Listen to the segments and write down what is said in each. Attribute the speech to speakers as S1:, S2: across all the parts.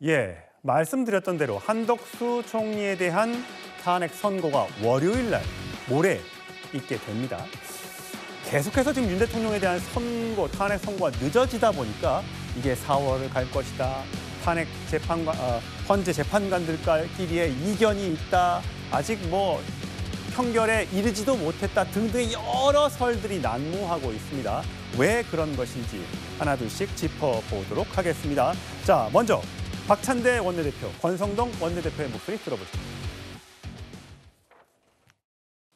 S1: 예, 말씀드렸던 대로 한덕수 총리에 대한 탄핵 선고가 월요일 날 모레 있게 됩니다. 계속해서 지금 윤 대통령에 대한 탄핵 선고가 늦어지다 보니까 이게 4월을 갈 것이다. 탄핵 헌재 재판관들끼리의 이견이 있다. 아직 뭐 평결에 이르지도 못했다 등등의 여러 설들이 난무하고 있습니다. 왜 그런 것인지 하나둘씩 짚어보도록 하겠습니다. 자, 먼저 박찬대 원내대표, 권성동 원내대표의 목소리 들어보시죠.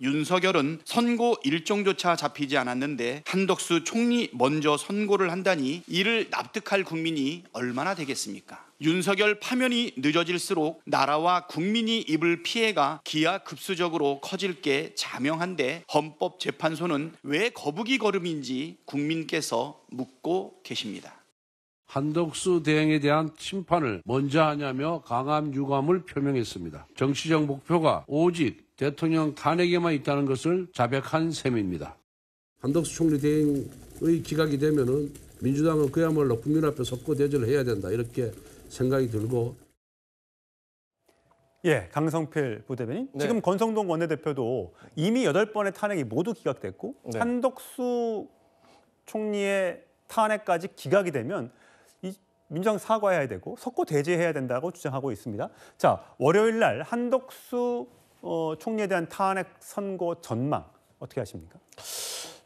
S2: 윤석열은 선고 일정조차 잡히지 않았는데 한덕수 총리 먼저 선고를 한다니 이를 납득할 국민이 얼마나 되겠습니까? 윤석열 파면이 늦어질수록 나라와 국민이 입을 피해가 기하급수적으로 커질 게 자명한데 헌법재판소는 왜 거북이 걸음인지 국민께서 묻고 계십니다.
S3: 한덕수 대행에 대한 심판을 먼저 하냐며 강압 유감을 표명했습니다. 정치적 목표가 오직 대통령 탄핵에만 있다는 것을 자백한 셈입니다.
S4: 한덕수 총리 대행의 기각이 되면은 민주당은 그야말로 국민 앞에 석고대죄를 해야 된다 이렇게 생각이 들고.
S1: 예, 강성필 부대변인.
S5: 네.
S1: 지금 권성동 원내대표도 이미 8번의 탄핵이 모두 기각됐고
S5: 네.
S1: 한덕수 총리의 탄핵까지 기각이 되면 민주당 사과해야 되고 석고 대죄해야 된다고 주장하고 있습니다. 자, 월요일 날 한덕수 총리에 대한 탄핵 선고 전망 어떻게 하십니까?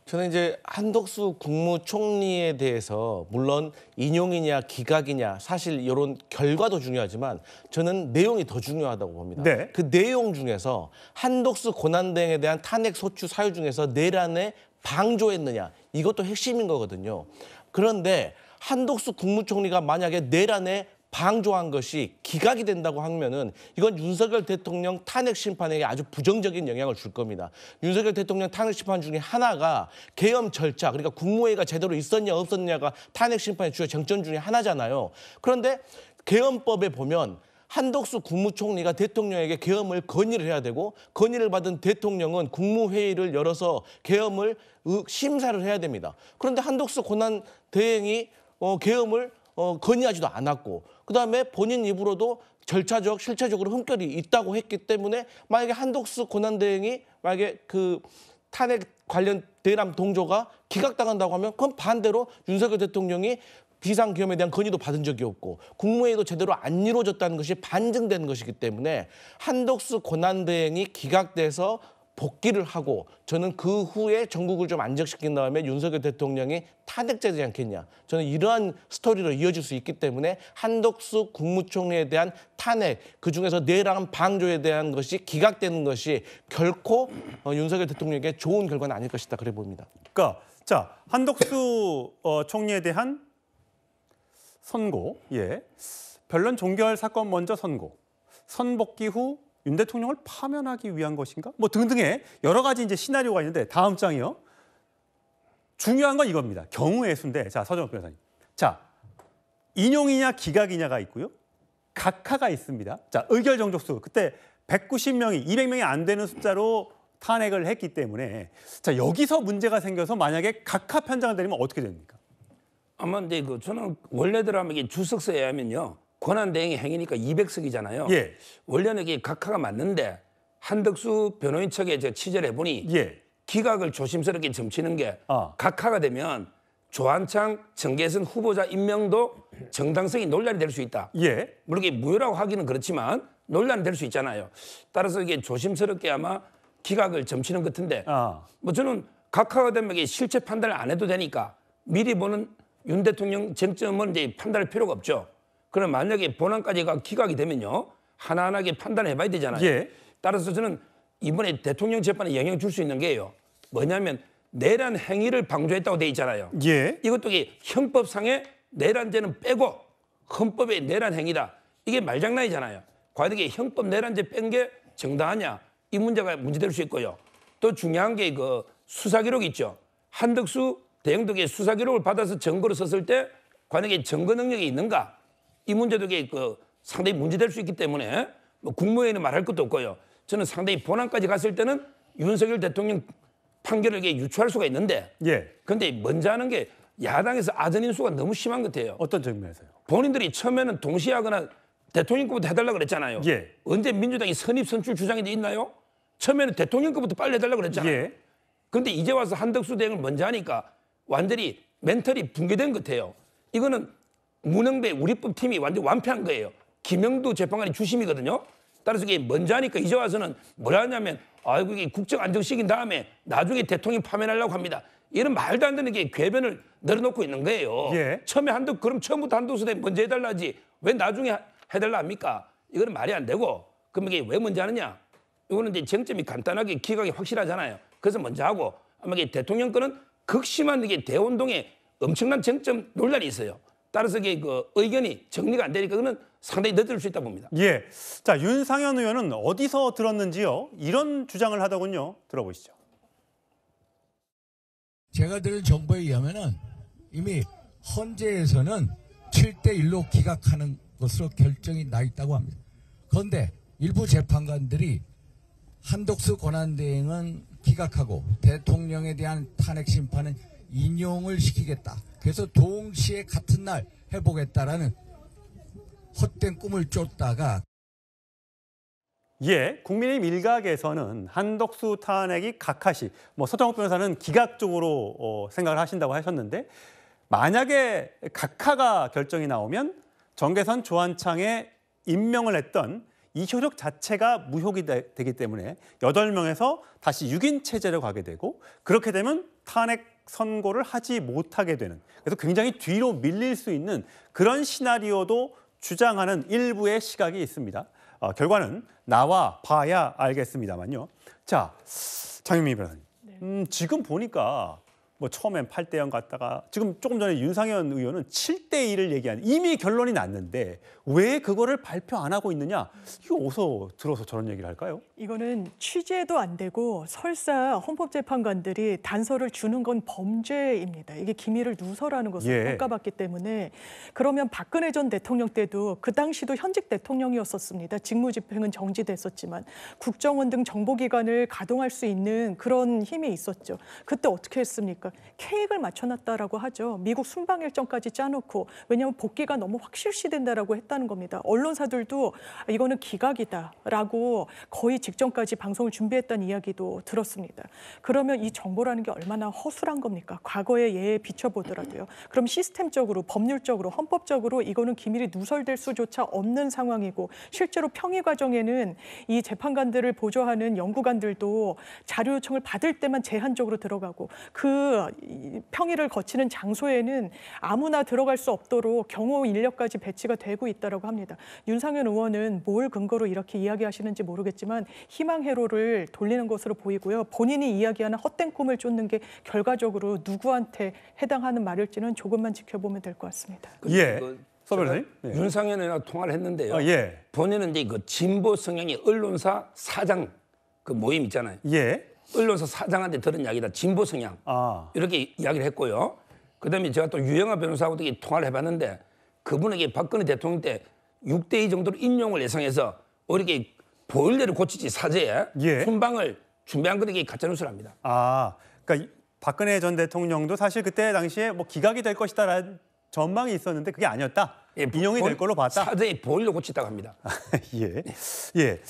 S5: 저는 이제 한덕수 국무총리에 대해서 물론 인용이냐 기각이냐 사실 이런 결과도 중요하지만 저는 내용이 더 중요하다고 봅니다.
S1: 네.
S5: 그 내용 중에서 한덕수 권한대행에 대한 탄핵 소추 사유 중에서 내란에 방조했느냐 이것도 핵심인 거거든요. 그런데 한덕수 국무총리가 만약에 내란에 방조한 것이 기각이 된다고 하면은 이건 윤석열 대통령 탄핵 심판에게 아주 부정적인 영향을 줄 겁니다. 윤석열 대통령 탄핵 심판 중에 하나가 계엄 절차, 그러니까 국무회의가 제대로 있었냐 없었냐가 탄핵 심판의 주요 쟁점 중에 하나잖아요. 그런데 계엄법에 보면 한덕수 국무총리가 대통령에게 계엄을 건의를 해야 되고 건의를 받은 대통령은 국무회의를 열어서 계엄을 심사를 해야 됩니다. 그런데 한덕수 권한대행이 계엄을 건의하지도 않았고 그다음에 본인 입으로도 절차적, 실체적으로 흠결이 있다고 했기 때문에 만약에 한덕수 권한대행이 만약에 그 탄핵 관련 대남 동조가 기각당한다고 하면 그건 반대로 윤석열 대통령이 비상계엄에 대한 건의도 받은 적이 없고 국무회의도 제대로 안 이루어졌다는 것이 반증된 것이기 때문에 한덕수 권한대행이 기각돼서 복귀를 하고 저는 그 후에 전국을 좀 안정시킨 다음에 윤석열 대통령이 탄핵되지 않겠냐. 저는 이러한 스토리로 이어질 수 있기 때문에 한덕수 국무총리에 대한 탄핵, 그중에서 내란 방조에 대한 것이 기각되는 것이 결코 윤석열 대통령에게 좋은 결과는 아닐 것이다. 그래 봅니다.
S1: 그러니까 자, 한덕수 총리에 대한 선고, 예, 변론 종결 사건 먼저 선고, 선복귀 후 윤 대통령을 파면하기 위한 것인가? 뭐 등등의 여러 가지 이제 시나리오가 있는데 다음 장이요. 중요한 건 이겁니다. 경우의 수인데, 자, 서정욱 변호사님. 자, 인용이냐 기각이냐가 있고요. 각하가 있습니다. 자, 의결 정족수 그때 190명이 200명이 안 되는 숫자로 탄핵을 했기 때문에 자, 여기서 문제가 생겨서 만약에 각하 편장을 내리면 어떻게 됩니까?
S6: 아마 이제 저는 원래대로 하면 이게 주석서에 하면요. 권한대행의 행위니까 200석이잖아요.
S1: 예.
S6: 원래는 이게 각하가 맞는데 한덕수 변호인 측에 제가 취재를 해보니
S1: 예.
S6: 기각을 조심스럽게 점치는 게
S1: 아.
S6: 각하가 되면 조한창, 정계선 후보자 임명도 정당성이 논란이 될 수 있다.
S1: 예.
S6: 물론 이게 무효라고 하기는 그렇지만 논란이 될 수 있잖아요. 따라서 이게 조심스럽게 아마 기각을 점치는 것 같은데 뭐 저는 각하가 되면 이게 실체 판단을 안 해도 되니까 미리 보는 윤 대통령 쟁점은 이제 판단할 필요가 없죠. 그럼 만약에 본안까지가 기각이 되면요. 하나하나게 판단해 봐야 되잖아요.
S1: 예.
S6: 따라서 저는 이번에 대통령 재판에 영향을 줄 수 있는 게요. 뭐냐면 내란 행위를 방조했다고 돼 있잖아요.
S1: 예.
S6: 이것도 이게 형법상의 내란죄는 빼고 헌법의 내란 행위다. 이게 말장난이잖아요. 과연 이게 형법 내란죄 뺀 게 정당하냐? 이 문제가 문제될 수 있고요. 또 중요한 게 그 수사 기록 있죠. 한덕수 대행도 수사 기록을 받아서 증거로 썼을 때 과연 이게 증거 능력이 있는가? 이 문제도 상당히 문제될 수 있기 때문에 뭐 국무회의는 말할 것도 없고요. 저는 상당히 본안까지 갔을 때는 윤석열 대통령 판결을 유추할 수가 있는데
S1: 예.
S6: 그런데 먼저 하는 게 야당에서 아전 인수가 너무 심한 것 같아요.
S1: 어떤 측면에서요?
S6: 본인들이 처음에는 동시에 하거나 대통령급부터 해달라 그랬잖아요.
S1: 예.
S6: 언제 민주당이 선입 선출 주장이 돼 있나요? 처음에는 대통령급부터 빨리 해달라 그랬잖아요.
S1: 예.
S6: 그런데 이제 와서 한덕수 대행을 먼저 하니까 완전히 멘털이 붕괴된 것 같아요. 이거는 문흥배 우리법 팀이 완전 완패한 거예요. 김영두 재판관이 주심이거든요. 따라서 이게 먼저 하니까 이제 와서는 뭐라 하냐면 아이고 이게 국정 안정시킨 다음에 나중에 대통령 파면하려고 합니다. 이런 말도 안 되는 게 궤변을 늘어놓고 있는 거예요.
S1: 예.
S6: 그럼 처음부터 한덕수 대행 먼저 해달라지 왜 나중에 해달라 합니까? 이거는 말이 안 되고 그럼 이게 왜 먼저 하느냐? 이거는 이제 쟁점이 간단하게 기각이 확실하잖아요. 그래서 먼저 하고 아마 이게 대통령 거는 극심한 이게 대운동에 엄청난 쟁점 논란이 있어요. 따라서 이게 그 의견이 정리가 안 되니까 그는 상당히 늦을 수 있다 봅니다.
S1: 예. 자, 윤상현 의원은 어디서 들었는지요? 이런 주장을 하더군요. 들어보시죠.
S7: 제가 들은 정보에 의하면은 이미 헌재에서는 7대1로 기각하는 것으로 결정이 나 있다고 합니다. 그런데 일부 재판관들이 한덕수 권한대행은 기각하고 대통령에 대한 탄핵 심판은 인용을 시키겠다. 그래서 동시에 같은 날 해보겠다라는 헛된 꿈을 쫓다가
S1: 예, 국민의힘 일각에서는 한덕수 탄핵이 각하시, 서정욱 변호사는 기각적으로 생각을 하신다고 하셨는데 만약에 각하가 결정이 나오면 정계선 조한창에 임명을 했던 이 효력 자체가 무효이 되기 때문에 8명에서 다시 6인 체제로 가게 되고 그렇게 되면 탄핵 선고를 하지 못하게 되는 그래서 굉장히 뒤로 밀릴 수 있는 그런 시나리오도 주장하는 일부의 시각이 있습니다. 결과는 나와 봐야 알겠습니다만요. 자, 장윤미 변호사님. 지금 보니까 처음엔 8대0 갔다가 지금 조금 전에 윤상현 의원은 7대1을 얘기한 이미 결론이 났는데 왜 그거를 발표 안 하고 있느냐? 이거 어디서 들어서 저런 얘기를 할까요?
S8: 이거는 취재도 안 되고 설사 헌법재판관들이 단서를 주는 건 범죄입니다. 이게 기밀을 누설하는 것으로 평가받기 때문에 그러면 박근혜 전 대통령 때도 그 당시도 현직 대통령이었었습니다. 직무집행은 정지됐었지만 국정원 등 정보기관을 가동할 수 있는 그런 힘이 있었죠. 그때 어떻게 했습니까? 계획을 맞춰놨다라고 하죠. 미국 순방 일정까지 짜놓고 왜냐하면 복귀가 너무 확실시된다라고 했다는 겁니다. 언론사들도 이거는 기각이다라고 거의 직전까지 방송을 준비했다는 이야기도 들었습니다. 그러면 이 정보라는 게 얼마나 허술한 겁니까? 과거의 예에 비춰보더라도요. 그럼 시스템적으로, 법률적으로, 헌법적으로 이거는 기밀이 누설될 수조차 없는 상황이고 실제로 평의 과정에는 이 재판관들을 보조하는 연구관들도 자료 요청을 받을 때만 제한적으로 들어가고 그 평의를 거치는 장소에는 아무나 들어갈 수 없도록 경호 인력까지 배치가 되고 있다고 합니다. 윤상현 의원은 뭘 근거로 이렇게 이야기하시는지 모르겠지만 희망 회로를 돌리는 것으로 보이고요. 본인이 이야기하는 헛된 꿈을 쫓는 게 결과적으로 누구한테 해당하는 말일지는 조금만 지켜보면 될 것 같습니다.
S1: 예. 서변호사님.
S6: 윤상현 의원과 통화를 했는데요.
S1: 예.
S6: 본인은 이제 그 진보 성향의 언론사 사장 그 모임 있잖아요.
S1: 예.
S6: 언론사 사장한테 들은 이야기다. 진보 성향. 이렇게 이야기를 했고요. 그다음에 제가 또 유영하 변호사하고도 통화를 해봤는데 그분에게 박근혜 대통령 때 6대2 정도로 인용을 예상해서 이렇게 보일러를 고치지 사제에 순방을 준비한 것이 가짜뉴스랍니다.
S1: 그러니까 박근혜 전 대통령도 사실 그때 당시에 기각이 될 것이다라는 전망이 있었는데 그게 아니었다. 인용이 될 걸로 봤다.
S6: 사제에 보일러 고치다고 합니다.
S1: 예. 예.